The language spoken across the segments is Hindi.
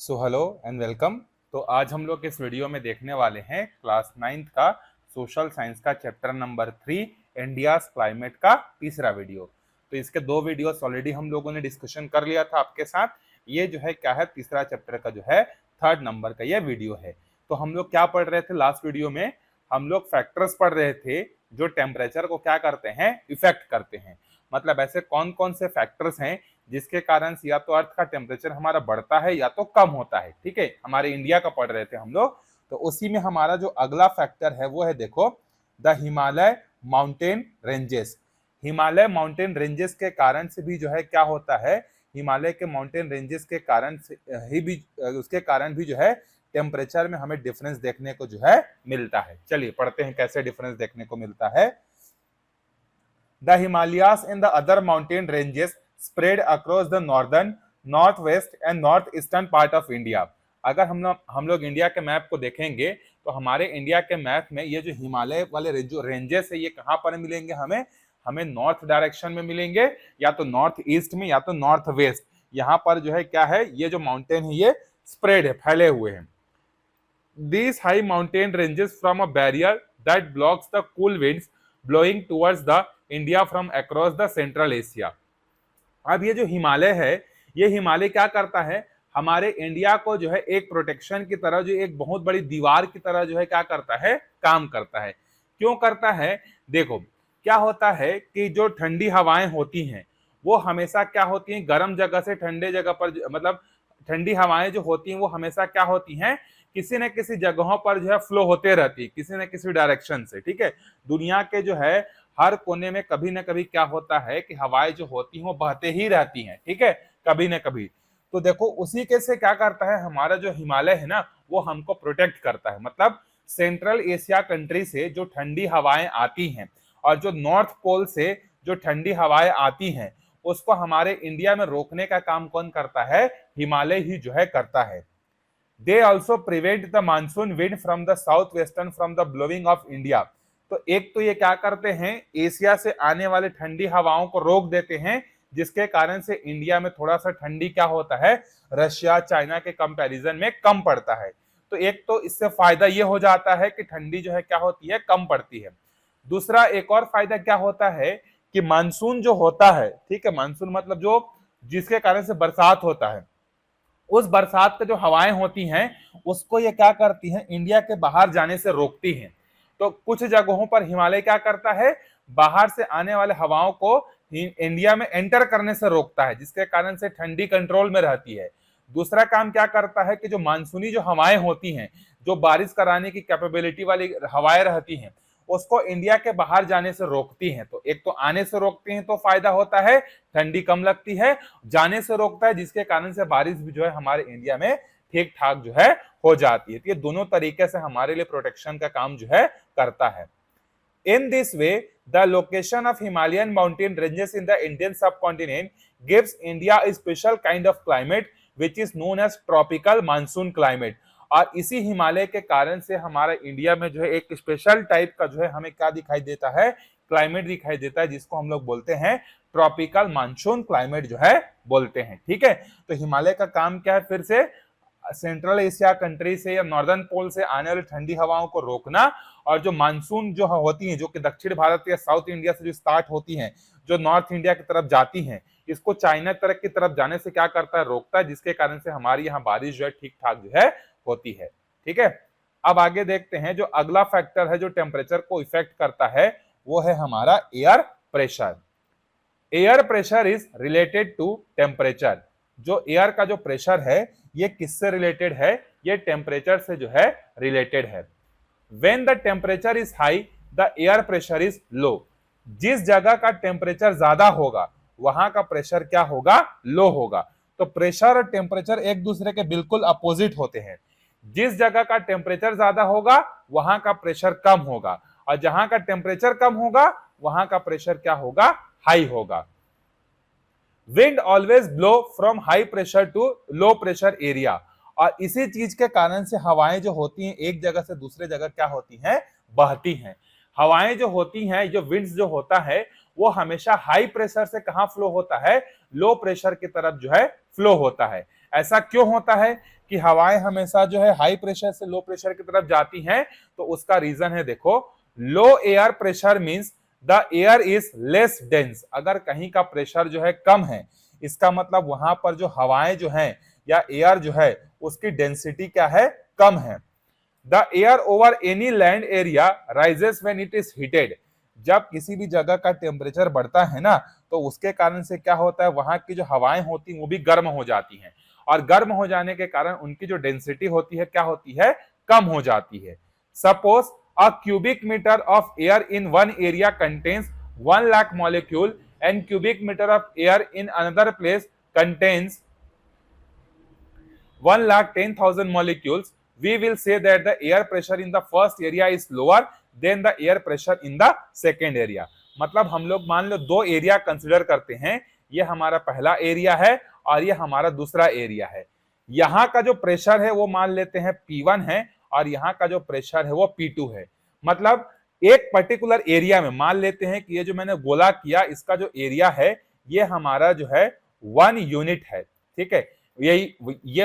Hello and welcome. तो आज हम लोग इस वीडियो में देखने वाले हैं क्लास 9th का सोशल साइंस का चैप्टर नंबर 3 इंडिया क्लाइमेट का तीसरा वीडियो। तो इसके दो वीडियोस ऑलरेडी हम लोगों ने डिस्कशन कर लिया था आपके साथ। ये जो है क्या है, तीसरा चैप्टर का जो है 3rd नंबर का ये वीडियो है। तो हम लोग क्या पढ़ रहे थे लास्ट वीडियो में, हम लोग फैक्टर्स पढ़ रहे थे जो टेम्परेचर को क्या करते हैं, इफेक्ट करते हैं। मतलब ऐसे कौन कौन से फैक्टर्स हैं जिसके कारण या तो अर्थ का टेम्परेचर हमारा बढ़ता है या तो कम होता है। ठीक है, हमारे इंडिया का पढ़ रहे थे हम लोग। तो उसी में हमारा जो अगला फैक्टर है वो है, देखो, the Himalaya mountain ranges. Himalaya mountain ranges के कारण से भी जो है क्या होता है, हिमालय के माउंटेन रेंजेस के कारण से ही भी उसके कारण भी जो है टेम्परेचर में हमें डिफरेंस देखने को जो है मिलता है। चलिए पढ़ते हैं कैसे डिफरेंस देखने को मिलता है। The Himalayas and the other mountain ranges spread across the northern, northwest and northeastern part of India। अगर हम लोग इंडिया के मैप को देखेंगे तो हमारे इंडिया के मैप में ये जो हिमालय वाले जो रेंजेस है ये कहाँ पर मिलेंगे, हमें नॉर्थ डायरेक्शन में मिलेंगे, या तो नॉर्थ ईस्ट में या तो नॉर्थ वेस्ट। यहाँ पर जो है क्या है, ये जो माउंटेन है ये स्प्रेड है, फैले हुए हैं। These high mountain ranges from a barrier that blocks the cool winds blowing towards the India from across the Central Asia। अब ये जो हिमालय है, ये हिमालय क्या करता है, हमारे इंडिया को जो है एक प्रोटेक्शन की तरह, जो एक बहुत बड़ी दीवार की तरह जो है क्या करता है, काम करता है। क्यों करता है, देखो क्या होता है कि जो ठंडी हवाएं होती हैं वो हमेशा क्या होती हैं, गर्म जगह से ठंडे जगह पर, मतलब ठंडी हवाएं जो होती हैं वो हमेशा क्या होती हैं, किसी न किसी जगहों पर जो है फ्लो होते रहती है, किसी न किसी डायरेक्शन से। ठीक है, दुनिया के जो है हर कोने में कभी ना कभी क्या होता है कि हवाएं जो होती हैं वो बहते ही रहती हैं। ठीक है, कभी ना कभी। तो देखो उसी के से क्या करता है, हमारा जो हिमालय है ना वो हमको प्रोटेक्ट करता है। मतलब सेंट्रल एशिया कंट्री से जो ठंडी हवाएं आती हैं और जो नॉर्थ पोल से जो ठंडी हवाएं आती हैं उसको हमारे इंडिया में रोकने का काम कौन करता है, हिमालय ही जो है करता है। They also prevent the monsoon wind from the south western from the blowing of India. तो एक तो ये क्या करते हैं, एशिया से आने वाले ठंडी हवाओं को रोक देते हैं, जिसके कारण से इंडिया में थोड़ा सा ठंडी क्या होता है, रशिया चाइना के कंपैरिजन में कम पड़ता है। तो एक तो इससे फायदा ये हो जाता है कि ठंडी जो है क्या होती है, कम पड़ती है। दूसरा एक और फायदा क्या होता है कि मानसून जो होता है, ठीक है, मानसून मतलब जो जिसके कारण से बरसात होता है, उस बरसात के जो हवाएं होती हैं उसको ये क्या करती हैं, इंडिया के बाहर जाने से रोकती हैं। तो कुछ जगहों पर हिमालय क्या करता है, बाहर से आने वाले हवाओं को इंडिया में एंटर करने से रोकता है, जिसके कारण से ठंडी कंट्रोल में रहती है। दूसरा काम क्या करता है कि जो मानसूनी जो हवाएं होती हैं, जो बारिश कराने की कैपेबिलिटी वाली हवाएं रहती हैं, उसको इंडिया के बाहर जाने से रोकती हैं। तो एक तो आने से रोकती हैं तो फायदा होता है, ठंडी कम लगती है, जाने से रोकता है जिसके कारण से बारिश भी जो है हमारे इंडिया में ठीक ठाक जो है हो जाती है। तो ये दोनों तरीके से हमारे लिए प्रोटेक्शन का काम जो है करता है। In this way, the location of Himalayan mountain ranges in the Indian subcontinent gives India a special kind of climate which is known as tropical monsoon climate। और इसी हिमालय के कारण से हमारा इंडिया में जो है एक स्पेशल टाइप का जो है हमें क्या दिखाई देता है, क्लाइमेट दिखाई देता है, जिसको हम लोग बोलते हैं ट्रॉपिकल मानसून क्लाइमेट जो है बोलते हैं। ठीक है, तो हिमालय का काम क्या है, फिर से सेंट्रल एशिया कंट्री से या नॉर्दर्न पोल से आने वाली ठंडी हवाओं को रोकना, और जो मानसून जो होती हैं, जो कि दक्षिण भारत या साउथ इंडिया से जो स्टार्ट होती हैं, जो नॉर्थ इंडिया की तरफ जाती हैं, इसको चाइना तरफ की तरफ जाने से क्या करता है, रोकता है, जिसके कारण से हमारी यहाँ बारिश जो है ठीक ठाक जो है होती है। ठीक है, अब आगे देखते हैं जो अगला फैक्टर है जो टेम्परेचर को इफेक्ट करता है, वो है हमारा air pressure. Air pressure is related to temperature. जो एयर का जो प्रेशर है ये किससे रिलेटेड है, ये टेम्परेचर से जो है रिलेटेड है। When the temperature is high, the air pressure is low। जिस जगह का टेम्परेचर ज्यादा होगा वहां का प्रेशर क्या होगा, लो होगा। तो प्रेशर और टेम्परेचर एक दूसरे के बिल्कुल अपोजिट होते हैं। जिस जगह का टेम्परेचर ज्यादा होगा वहां का प्रेशर कम होगा, और जहां का टेम्परेचर कम होगा वहां का प्रेशर क्या होगा, हाई होगा। Wind always blow from high pressure to low pressure area. और इसी चीज के कारण से हवाएं जो होती हैं एक जगह से दूसरे जगह क्या होती हैं, बहती हैं। हवाएं जो होती हैं, जो विंड्स जो होता है वो हमेशा हाई प्रेशर से कहां फ्लो होता है, लो प्रेशर की तरफ जो है फ्लो होता है। ऐसा क्यों होता है कि हवाएं हमेशा जो है हाई प्रेशर से लो प्रेशर की तरफ जाती हैं? तो उसका रीजन है, देखो, low air pressure means the air is less dense. अगर कहीं का प्रेशर जो है कम है, इसका मतलब वहां पर जो हवाएं जो हैं या एयर जो है उसकी डेंसिटी क्या है, कम है। The air over any land area rises when it is heated. जब किसी भी जगह का टेम्परेचर बढ़ता है ना, तो उसके कारण से क्या होता है, वहां की जो हवाएं होती हैं वो भी गर्म हो जाती हैं, और गर्म हो जाने के कारण उनकी जो डेंसिटी होती है क्या होती है, कम हो जाती है। Suppose a cubic metre of air in one area contains 1 lakh molecule and cubic metre of air in another place contains 1,10,000 molecules, we will say that the air pressure in the first area is lower than the air pressure in the second area। मतलब हम लोग मान लो दो एरिया कंसिडर करते हैं, ये हमारा पहला एरिया है और ये हमारा दूसरा एरिया है। यहाँ का जो प्रेशर है वो मान लेते हैं P1 है और यहाँ का जो प्रेशर है वो P2 है। मतलब एक पर्टिकुलर एरिया में मान लेते हैं कि ये जो मैंने गोला किया इसका जो एरिया है ये हमारा जो है 1 यूनिट है, ठीक है, ये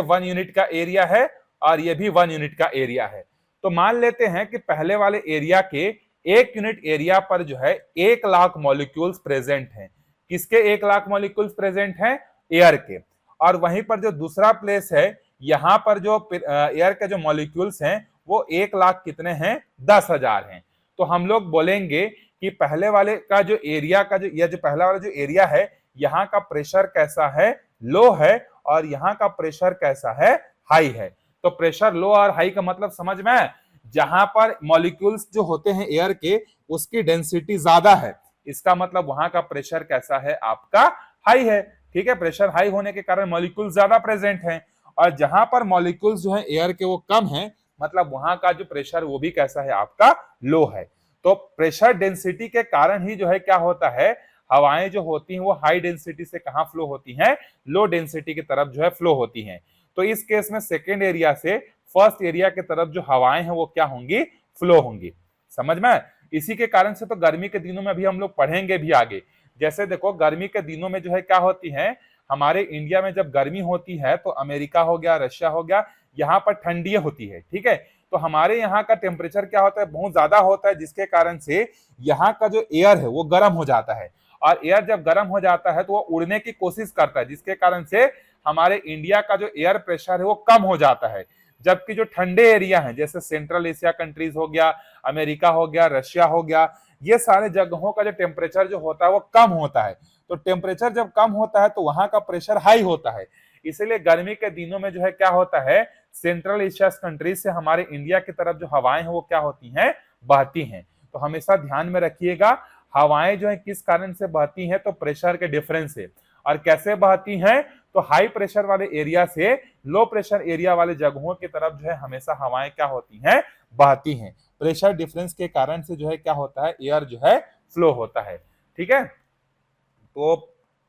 1 यूनिट का एरिया है और ये भी 1 यूनिट का एरिया है। तो मान लेते हैं कि पहले वाले एरिया के 1 यूनिट एरिया पर जो है 1 लाख मॉलिक्यूल्स प्रेजेंट हैं। किसके 1 लाख मॉलिक्यूल्स प्रेजेंट हैं? एयर के। और वहीं पर जो दूसरा प्लेस है, यहां पर जो एयर के जो मॉलिक्यूल्स हैं वो 1 लाख कितने हैं? 10,000 हैं। तो हम लोग बोलेंगे कि पहले वाले का जो एरिया का जो पहला वाला जो एरिया है, यहाँ का प्रेशर कैसा है? लो है, और यहाँ का प्रेशर कैसा है? हाई है। तो प्रेशर लो और हाई का मतलब समझ में है? जहां पर मॉलिक्यूल्स जो होते हैं एयर के उसकी डेंसिटी ज्यादा है, इसका मतलब वहां का प्रेशर कैसा है? आपका हाई है, ठीक है। प्रेशर हाई होने के कारण मॉलिक्यूल्स ज्यादा प्रेजेंट हैं, और जहां पर मॉलिक्यूल्स जो है एयर के वो कम है, मतलब वहां का जो प्रेशर वो भी कैसा है? आपका लो है। तो प्रेशर डेंसिटी के कारण ही जो है क्या होता है, हवाएं जो होती हैं वो हाई डेंसिटी से कहां फ्लो होती हैं? लो डेंसिटी की तरफ जो है फ्लो होती हैं। तो इस केस में सेकेंड एरिया से फर्स्ट एरिया की तरफ जो हवाएं हैं वो क्या होंगी? फ्लो होंगी। समझ में? इसी के कारण से तो गर्मी के दिनों में अभी हम लोग पढ़ेंगे भी आगे। जैसे देखो गर्मी के दिनों में जो है क्या होती है, हमारे इंडिया में जब गर्मी होती है तो अमेरिका हो गया, रशिया हो गया, यहाँ पर ठंडी होती है, ठीक है। तो हमारे यहाँ का टेम्परेचर क्या होता है? बहुत ज्यादा होता है, जिसके कारण से यहाँ का जो एयर है वो गर्म हो जाता है, और एयर जब गर्म हो जाता है तो वो उड़ने की कोशिश करता है, जिसके कारण से हमारे इंडिया का जो एयर प्रेशर है वो कम हो जाता है। जबकि जो ठंडे एरिया हैं जैसे सेंट्रल एशिया कंट्रीज हो गया, अमेरिका हो गया, रशिया हो गया, ये सारे जगहों का जो टेम्परेचर जो होता है वो कम होता है। तो टेम्परेचर जब कम होता है तो वहां का प्रेशर हाई होता है। इसलिए गर्मी के दिनों में जो है क्या होता है, सेंट्रल एशिया कंट्रीज से हमारे इंडिया की तरफ जो हवाएं हैं वो क्या होती हैं? बहती हैं। तो हमेशा ध्यान में रखिएगा, हवाएं जो है किस कारण से बहती हैं? तो प्रेशर के डिफरेंस से। और कैसे बहती हैं? तो हाई प्रेशर वाले एरिया से लो प्रेशर एरिया वाले जगहों की तरफ जो है हमेशा हवाएं क्या होती हैं? बहती हैं। प्रेशर डिफरेंस के कारण से जो है क्या होता है? एयर जो है फ्लो होता है, ठीक है। तो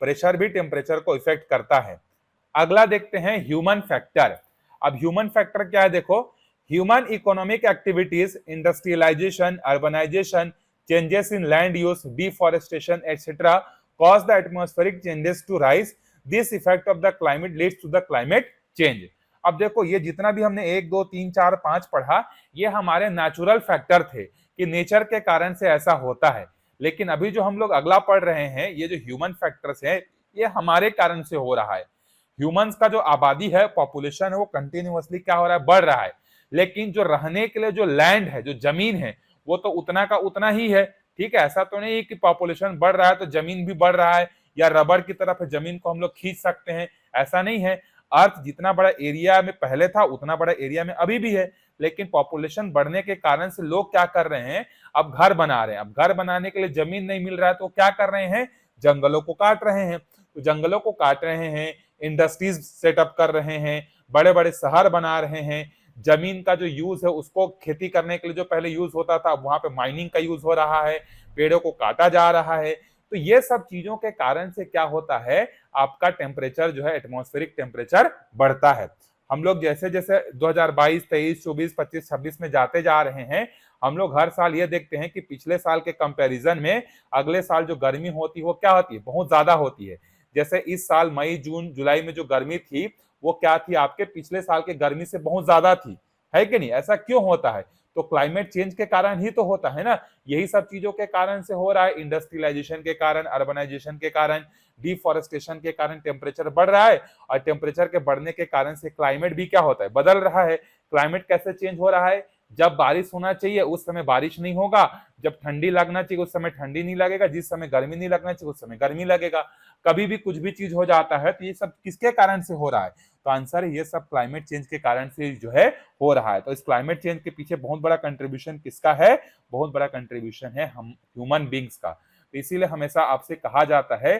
प्रेशर भी टेम्परेचर को इफेक्ट करता है। अगला देखते हैं ह्यूमन फैक्टर। अब ह्यूमन फैक्टर क्या है? देखो, human economic activities, industrialisation, urbanisation, changes in land use, deforestation, etc. cause the atmospheric changes to rise. This effect of the climate leads to the climate change. अब देखो ये जितना भी हमने 1 2 3 4 5 पढ़ा, ये हमारे नेचुरल फैक्टर थे कि नेचर के कारण से ऐसा होता है। लेकिन अभी जो हम लोग अगला पढ़ रहे हैं, ये जो ह्यूमन फैक्टर्स है, ये हमारे कारण से हो रहा है। ह्यूमंस का जो आबादी है, पॉपुलेशन है, वो कंटिन्यूअसली क्या हो रहा है? बढ़ रहा है। लेकिन जो रहने के लिए जो लैंड है, जो जमीन है, वो तो उतना का उतना ही है, ठीक है। ऐसा तो नहीं कि पॉपुलेशन बढ़ रहा है तो जमीन भी बढ़ रहा है, या रबर की तरफ जमीन को हम लोग खींच सकते हैं, ऐसा नहीं है। अर्थ जितना बड़ा एरिया में पहले था उतना बड़ा एरिया में अभी भी है, लेकिन पॉपुलेशन बढ़ने के कारण से लोग क्या कर रहे हैं? अब घर बना रहे हैं। अब घर बनाने के लिए जमीन नहीं मिल रहा है तो क्या कर रहे हैं? जंगलों को काट रहे हैं। तो जंगलों को काट रहे हैं, इंडस्ट्रीज सेटअप कर रहे हैं, बड़े बड़े शहर बना रहे हैं। जमीन का जो यूज है उसको खेती करने के लिए जो पहले यूज होता था, वहां पे माइनिंग का यूज हो रहा है, पेड़ों को काटा जा रहा है। तो ये सब चीजों के कारण से क्या होता है? आपका टेम्परेचर जो है, एटमॉस्फेरिक टेम्परेचर बढ़ता है। हम लोग जैसे जैसे 2022, 23, 24, 25, 26 में जाते जा रहे हैं, हम लोग हर साल ये देखते हैं कि पिछले साल के कंपैरिजन में अगले साल जो गर्मी होती है वो क्या होती है? बहुत ज्यादा होती है। जैसे इस साल मई, जून, जुलाई में जो गर्मी थी वो क्या थी, आपके पिछले साल के गर्मी से बहुत ज्यादा थी, है कि नहीं? ऐसा क्यों होता है? तो क्लाइमेट चेंज के कारण ही तो होता है ना। यही सब चीजों के कारण से हो रहा है, इंडस्ट्रियलाइजेशन के कारण, अर्बनाइजेशन के कारण, डिफॉरेस्टेशन के कारण टेम्परेचर बढ़ रहा है। और टेम्परेचर के बढ़ने के कारण से क्लाइमेट भी क्या होता है, बदल रहा है। क्लाइमेट कैसे चेंज हो रहा है? जब बारिश होना चाहिए उस समय बारिश नहीं होगा, जब ठंडी लगना चाहिए उस समय ठंडी नहीं लगेगा, जिस समय गर्मी नहीं लगना चाहिए उस समय गर्मी लगेगा। कभी भी कुछ भी चीज हो जाता है, तो ये सब किसके कारण से हो रहा है? तो आंसर है ये सब क्लाइमेट चेंज के कारण से जो है हो रहा है। तो इस क्लाइमेट चेंज के पीछे बहुत बड़ा कंट्रीब्यूशन किसका है? बहुत बड़ा कंट्रीब्यूशन है हम ह्यूमन बींग्स का। तो इसीलिए हमेशा आपसे कहा जाता है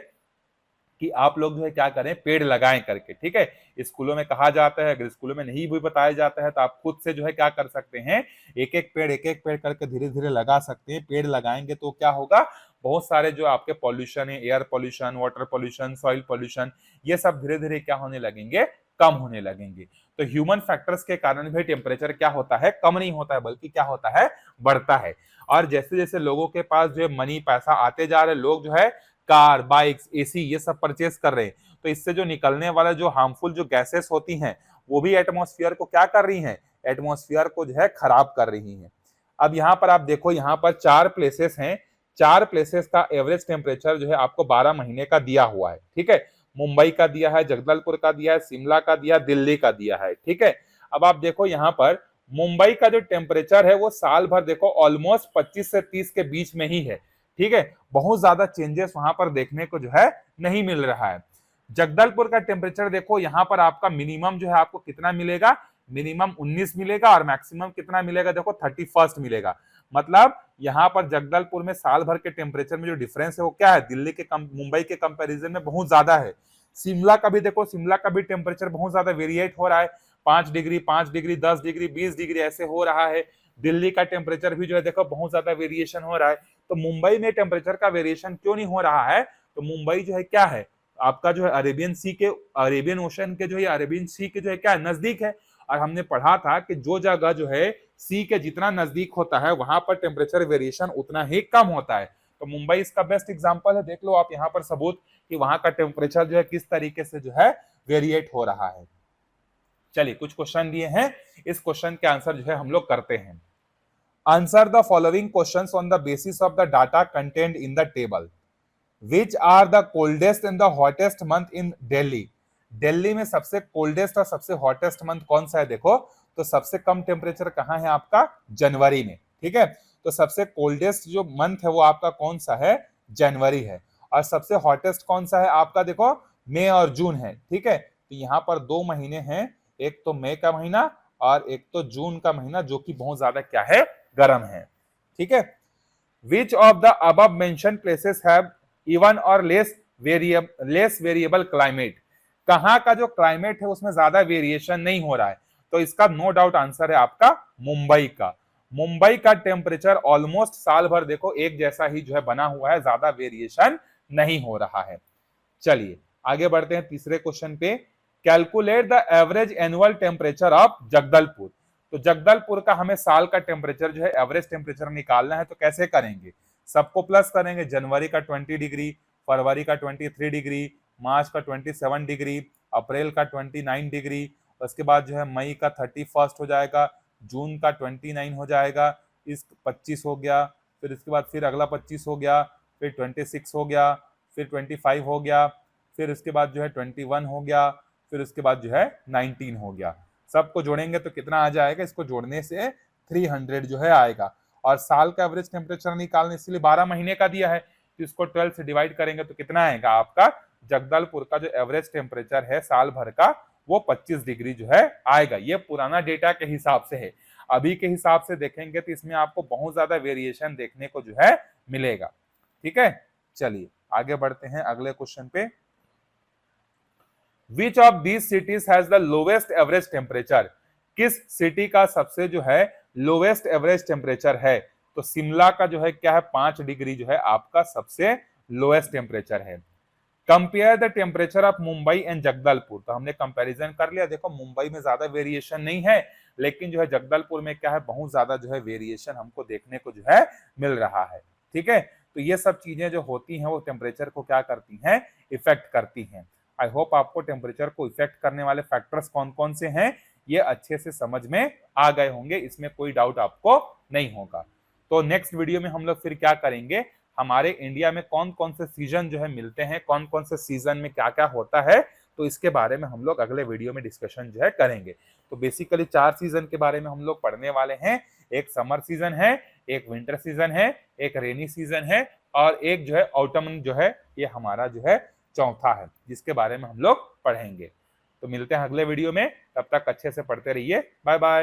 कि आप लोग जो है क्या करें, पेड़ लगाएं करके, ठीक है। स्कूलों में कहा जाता है, अगर स्कूलों में नहीं भी बताया जाता है तो आप खुद से जो है क्या कर सकते हैं, एक एक पेड़ करके धीरे धीरे लगा सकते हैं। पेड़ लगाएंगे तो क्या होगा, बहुत सारे जो आपके पॉल्यूशन है, air pollution, water pollution, soil pollution, ये सब धीरे धीरे क्या होने लगेंगे, कम होने लगेंगे। तो ह्यूमन फैक्टर्स के कारण भी टेम्परेचर क्या होता है, कम नहीं होता है, बल्कि क्या होता है, बढ़ता है। और जैसे जैसे लोगों के पास जो है मनी, पैसा आते जा रहे, लोग जो है कार, बाइक्स, एसी ये सब परचेस कर रहे हैं, तो इससे जो निकलने वाला जो हार्मफुल जो गैसेस होती हैं, वो भी एटमॉस्फेयर को क्या कर रही हैं, एटमॉस्फेयर को जो है खराब कर रही हैं। अब यहाँ पर आप देखो, यहाँ पर 4 प्लेसेस हैं, 4 प्लेसेस का एवरेज टेम्परेचर जो है आपको 12 महीने का दिया हुआ है, ठीक है। मुंबई का दिया है, जगदलपुर का दिया है, शिमला का दिया, दिल्ली का दिया है, ठीक है। अब आप देखो यहाँ पर मुंबई का जो टेम्परेचर है वो साल भर देखो ऑलमोस्ट 25 से 30 के बीच में ही है, ठीक है। बहुत ज्यादा चेंजेस वहां पर देखने को जो है नहीं मिल रहा है। जगदलपुर का टेम्परेचर देखो, यहाँ पर आपका मिनिमम जो है आपको कितना मिलेगा, मिनिमम 19 मिलेगा, और मैक्सिमम कितना मिलेगा, देखो 31 मिलेगा। मतलब यहाँ पर जगदलपुर में साल भर के टेम्परेचर में जो डिफरेंस है वो क्या है, दिल्ली के मुंबई के कंपैरिजन में बहुत ज्यादा है। शिमला का भी देखो, शिमला का भी टेम्परेचर बहुत ज्यादा वेरिएट हो रहा है, 5 डिग्री, 5 डिग्री, 10 डिग्री, 20 डिग्री ऐसे हो रहा है। दिल्ली का टेम्परेचर भी जो है देखो बहुत ज्यादा वेरिएशन हो रहा है। तो मुंबई में टेम्परेचर का वेरिएशन क्यों नहीं हो रहा है? तो मुंबई जो है क्या है, आपका जो है अरेबियन सी के, अरेबियन ओशन के जो है, अरेबियन सी के जो है क्या नजदीक है। और हमने पढ़ा था कि जो जगह जो है सी के जितना नजदीक होता है वहां पर टेम्परेचर वेरिएशन उतना ही कम होता है। तो मुंबई इसका बेस्ट एग्जांपल है। देख लो आप यहाँ पर सबूत कि वहां का टेम्परेचर जो है किस तरीके से जो है वेरिएट हो रहा है। चलिए कुछ क्वेश्चन दिए हैं, इस क्वेश्चन के आंसर जो है हम लोग करते हैं। Answer the following questions on the basis of the data content in the table. Which are the coldest and the hottest month in Delhi. Delhi में सबसे कोल्डेस्ट और सबसे हॉटेस्ट मंथ कौन सा है? देखो, तो सबसे कम टेम्परेचर कहां है आपका, जनवरी में, ठीक है। तो सबसे कोल्डेस्ट जो मंथ है वो आपका कौन सा है, जनवरी है। और सबसे हॉटेस्ट कौन सा है आपका, देखो मई और जून है, ठीक है। तो यहाँ पर 2 महीने हैं, एक तो मई का महीना और एक तो जून का महीना, जो कि बहुत ज्यादा क्या है, गर्म है, ठीक है। Which of the above mention places have even और लेस वेरिएबल क्लाइमेट। कहां का जो क्लाइमेट है उसमें ज्यादा वेरिएशन नहीं हो रहा है? तो इसका नो डाउट आंसर है आपका मुंबई का। मुंबई का टेम्परेचर ऑलमोस्ट साल भर देखो एक जैसा ही जो है बना हुआ है, ज्यादा वेरिएशन नहीं हो रहा है। चलिए आगे बढ़ते हैं तीसरे क्वेश्चन पे। Calculate the average annual temperature of Jagdalpur. तो जगदलपुर का हमें साल का टेम्परेचर जो है एवरेज टेम्परेचर निकालना है, तो कैसे करेंगे, सबको प्लस करेंगे। जनवरी का 20 डिग्री, फरवरी का 23 डिग्री, मार्च का 27 डिग्री, अप्रैल का 29 डिग्री, उसके बाद जो है मई का 31 हो जाएगा, जून का 29 हो जाएगा, इस 25 हो गया, फिर इसके बाद फिर अगला 25 हो गया, फिर 26 हो गया, फिर 25 हो गया, फिर उसके बाद जो है 21 हो गया, फिर उसके बाद जो है 19 हो गया। सबको जोड़ेंगे तो कितना आ जाएगा, इसको जोड़ने से 300 जो है आएगा। और साल का एवरेज टेम्परेचर निकालने, इसलिए 12 महीने का दिया है, तो इसको 12 से डिवाइड करेंगे तो कितना आएगा आपका, जगदलपुर का जो एवरेज टेम्परेचर है साल भर का वो 25 डिग्री जो है आएगा। ये पुराना डेटा के हिसाब से है, अभी के हिसाब से देखेंगे तो इसमें आपको बहुत ज्यादा वेरिएशन देखने को जो है मिलेगा, ठीक है। चलिए आगे बढ़ते हैं अगले क्वेश्चन पे। Which of these cities has the lowest average temperature? किस सिटी का सबसे जो है लोवेस्ट एवरेज टेम्परेचर है? तो शिमला का जो है क्या है, 5 डिग्री जो है आपका सबसे लोएस्ट टेम्परेचर है। Compare the temperature of Mumbai and Jagdalpur. तो हमने कंपैरिजन कर लिया, देखो मुंबई में ज्यादा वेरिएशन नहीं है, लेकिन जो है जगदलपुर में क्या है, बहुत ज्यादा जो है वेरिएशन हमको देखने को जो है मिल रहा है, ठीक है। तो ये सब चीजें जो होती हैं वो टेम्परेचर को क्या करती हैं, इफेक्ट करती हैं। आई होप आपको टेम्परेचर को इफेक्ट करने वाले फैक्टर्स कौन कौन से हैं ये अच्छे से समझ में आ गए होंगे, इसमें कोई डाउट आपको नहीं होगा। तो नेक्स्ट वीडियो में हम लोग फिर क्या करेंगे, हमारे इंडिया में कौन कौन से सीजन जो है मिलते हैं, कौन कौन से सीजन में क्या क्या होता है, तो इसके बारे में हम लोग अगले वीडियो में डिस्कशन जो है करेंगे। तो बेसिकली 4 सीजन के बारे में हम लोग पढ़ने वाले हैं। एक समर सीजन है, एक विंटर सीजन है, एक रेनी सीजन है और एक जो है ऑटम जो है ये हमारा जो है चौथा है, जिसके बारे में हम लोग पढ़ेंगे। तो मिलते हैं अगले वीडियो में, तब तक अच्छे से पढ़ते रहिए। Bye bye.